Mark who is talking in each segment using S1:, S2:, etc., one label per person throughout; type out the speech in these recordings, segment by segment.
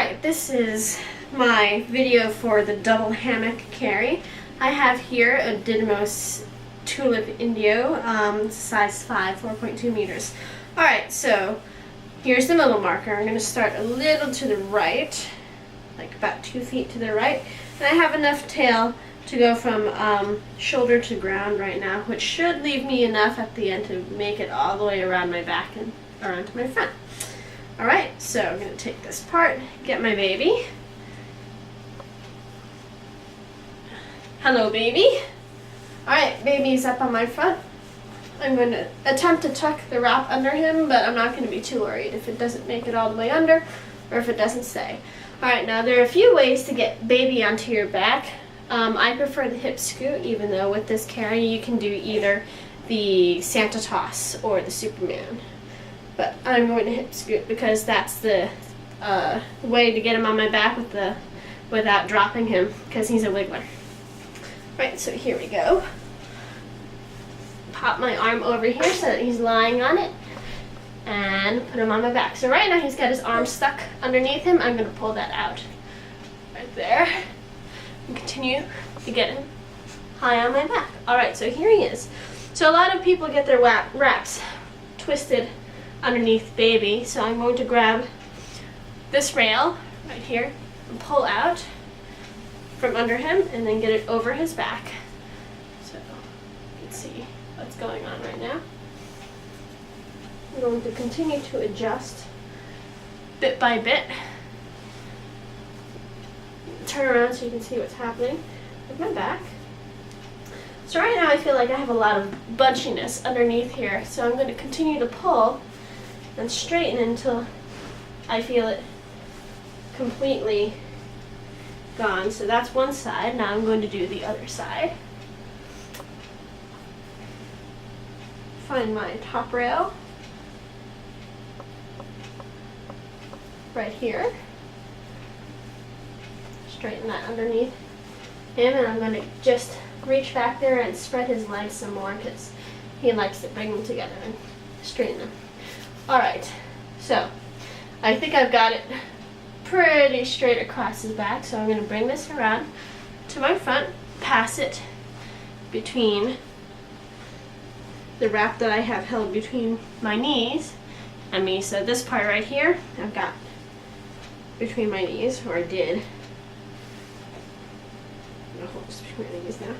S1: Alright, this is my video for the double hammock carry. I have here a Didymos tulip indio, size 5, 4.2 meters. Alright, so here's the middle marker. I'm going to start a little to the right, like about 2 feet to the right. And I have enough tail to go from shoulder to ground right now, which should leave me enough at the end to make it all the way around my back and around to my front. Alright, so I'm going to take this part, get my baby. Hello, baby. Alright, baby's up on my front. I'm going to attempt to tuck the wrap under him, but I'm not going to be too worried if it doesn't make it all the way under or if it doesn't stay. Alright, now there are a few ways to get baby onto your back. I prefer the hip scoot, even though with this carry you can do either the Santa toss or the Superman. But I'm going to hip scoot because that's the way to get him on my back without dropping him, because he's a wiggler. Right, so here we go. Pop my arm over here so that he's lying on it and put him on my back. So right now he's got his arm stuck underneath him. I'm going to pull that out right there and continue to get him high on my back. Alright, so here he is. So a lot of people get their wraps twisted underneath baby, so I'm going to grab this rail right here and pull out from under him and then get it over his back. So you can see what's going on right now. I'm going to continue to adjust bit by bit. Turn around so you can see what's happening with my back. So right now I feel like I have a lot of bunchiness underneath here, so I'm going to continue to pull and straighten until I feel it completely gone. So that's one side. Now I'm going to do the other side. Find my top rail right here. Straighten that underneath him, and I'm going to just reach back there and spread his legs some more because he likes to bring them together and straighten them. Alright, so I think I've got it pretty straight across his back, so I'm going to bring this around to my front, pass it between the wrap that I have held between my knees and me. So this part right here, I've got between my knees, or I did. I'm going to hold this between my knees now.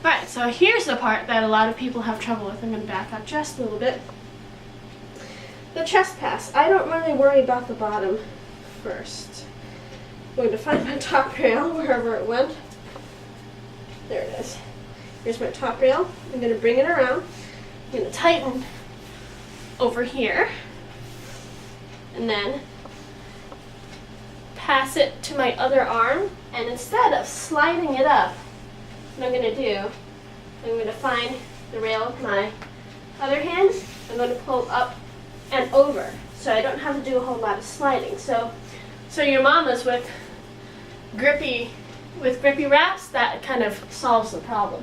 S1: Alright, so here's the part that a lot of people have trouble with. I'm going to back up just a little bit. The chest pass. I don't really worry about the bottom first. I'm going to find my top rail wherever it went. There it is. Here's my top rail. I'm going to bring it around. I'm going to tighten over here. And then pass it to my other arm. And instead of sliding it up, what I'm going to do, I'm going to find the rail with my other hand. I'm going to pull up and over, so I don't have to do a whole lot of sliding. So your mamas with grippy wraps, that kind of solves the problem.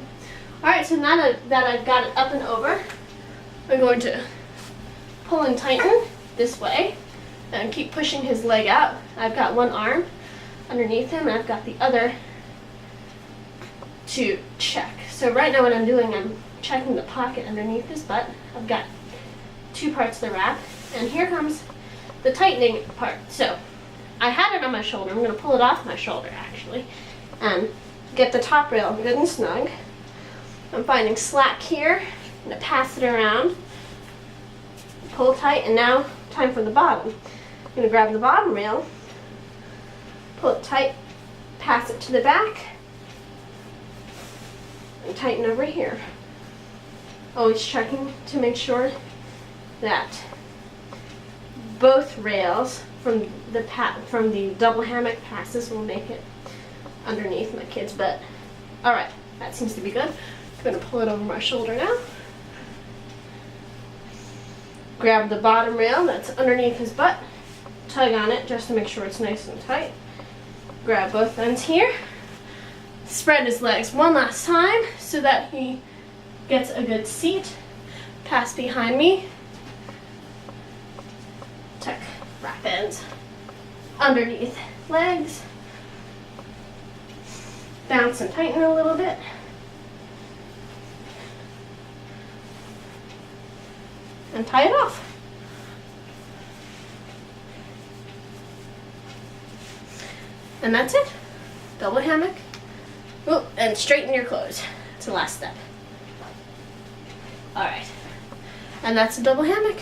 S1: Alright, so now that I've got it up and over, I'm going to pull and tighten this way and keep pushing his leg out. I've got one arm underneath him and I've got the other to check. So right now what I'm doing, I'm checking the pocket underneath his butt. I've got 2 parts of the wrap, and here comes the tightening part. So I had it on my shoulder. I'm going to pull it off my shoulder actually and get the top rail good and snug. I'm finding slack here. I'm going to pass it around, pull tight, and now time for the bottom. I'm going to grab the bottom rail, pull it tight, pass it to the back, and tighten over here. Always checking to make sure that both rails from the double hammock passes will make it underneath my kid's butt. Alright, that seems to be good. I'm going to pull it over my shoulder now. Grab the bottom rail that's underneath his butt. Tug on it just to make sure it's nice and tight. Grab both ends here. Spread his legs one last time so that he gets a good seat. Pass behind me. Tuck wrap ends underneath legs. Bounce and tighten a little bit. And tie it off. And that's it. Double hammock. Oh, and straighten your clothes. It's the last step. All right. And that's a double hammock.